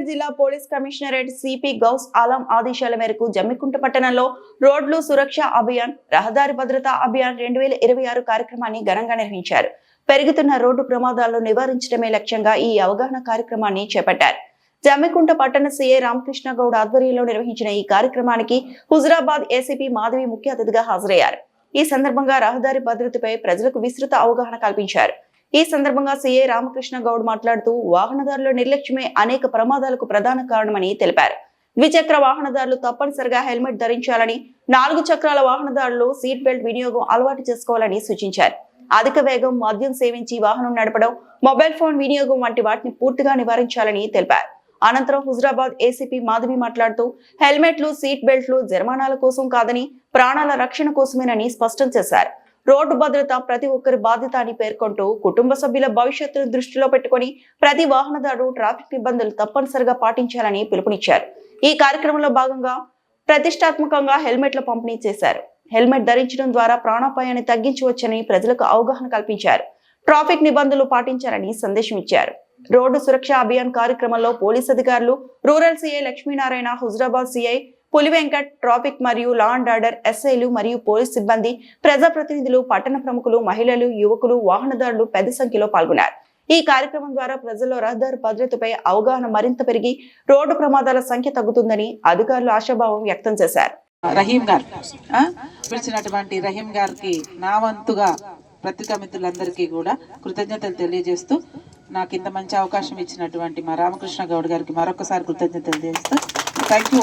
జిల్లా police commissionerate CP Gaus Alam ఆదేశాల మేరకు జమ్మికుంట పట్టణంలో రోడ్లు సురక్ష అభియాన్, రహదారి భద్రతా అభియాన్ 2026 కార్యక్రమాన్ని ఘనంగా నిర్వహించారు. పెరుగుతున్న రోడ్డు ప్రమాదాలను నివారించడమే లక్ష్యంగా ఈ అవగాహన కార్యక్రమాన్ని చేపట్టారు. జమ్మికుంట పట్టణ సిఐ రామకృష్ణ గౌడ్ ఆధ్వర్యంలో నిర్వహించిన ఈ కార్యక్రమానికి హుజురాబాద్ ఏసీపీ మాధవి ముఖ్య అతిథిగా హాజరయ్యారు. ఈ సందర్భంగా రహదారి భద్రతపై ప్రజలకు విస్తృత అవగాహన కల్పించారు. ఈ సందర్భంగా సిఐ రామకృష్ణ గౌడ్ మాట్లాడుతూ వాహనదారుల నిర్లక్ష్యమే అనేక ప్రమాదాలకు ప్రధాన కారణమని తెలిపారు. ద్విచక్ర వాహనదారులు తప్పనిసరిగా హెల్మెట్ ధరించాలని, 4 చక్రాల వాహనదారులు సీట్ బెల్ట్ వినియోగం అలవాటు చేసుకోవాలని సూచించారు. అధిక వేగం, మద్యం సేవించి వాహనం నడపడం, మొబైల్ ఫోన్ వినియోగం వంటి వాటిని పూర్తిగా నివారించాలని తెలిపారు. అనంతరం హుజురాబాద్ ఏసీపీ మాధవి మాట్లాడుతూ హెల్మెట్లు, సీట్ బెల్ట్లు జరిమానాల కోసం కాదని ప్రాణాల రక్షణ కోసమేనని స్పష్టం చేశారు. రోడ్డు భద్రత ప్రతి ఒక్కరి బాధ్యత అని పేర్కొంటూ కుటుంబ సభ్యుల భవిష్యత్తును దృష్టిలో పెట్టుకుని ప్రతి వాహనదారు ట్రాఫిక్ నిబంధనలు తప్పనిసరిగా పాటించాలని పిలుపునిచ్చారు. ఈ కార్యక్రమంలో భాగంగా ప్రతిష్టాత్మకంగా హెల్మెట్ల పంపిణీ చేశారు. హెల్మెట్ ధరించడం ద్వారా ప్రాణాపాయాన్ని తగ్గించవచ్చని ప్రజలకు అవగాహన కల్పించారు. ట్రాఫిక్ నిబంధనలు పాటించాలని సందేశం ఇచ్చారు. రోడ్డు సురక్ష అభియాన్ కార్యక్రమంలో పోలీస్ అధికారులు, rural CI Lakshminarayana, Huzurabad CI పులి వెంకట్, ట్రాఫిక్ మరియు లా అండ్ ఆర్డర్ ఎస్ఐలు మరియు పోలీస్ సిబ్బంది, ప్రజాప్రతినిధులు, పట్టణ ప్రముఖులు, మహిళలు, యువకులు, వాహనదారులు పెద్ద సంఖ్యలో పాల్గొన్నారు. ఈ కార్యక్రమం ద్వారా ప్రజల్లో రహదారి భద్రతపై అవగాహన మరింత పెరిగి రోడ్డు ప్రమాదాల సంఖ్య తగ్గుతుందని అధికారులు ఆశాభావం వ్యక్తం చేశారు. రహీం గారు పిలిచినటువంటి రహీం గారికి నా వంతుగా పత్రికా మిత్రులందరికీ కూడా కృతజ్ఞతలు తెలియజేస్తూ, నాకు ఇంత మంచి అవకాశం ఇచ్చినటువంటి మా రామకృష్ణ గౌడ్ గారికి మరొకసారి కృతజ్ఞతలు తెలియజేస్తూ థ్యాంక్ యూ.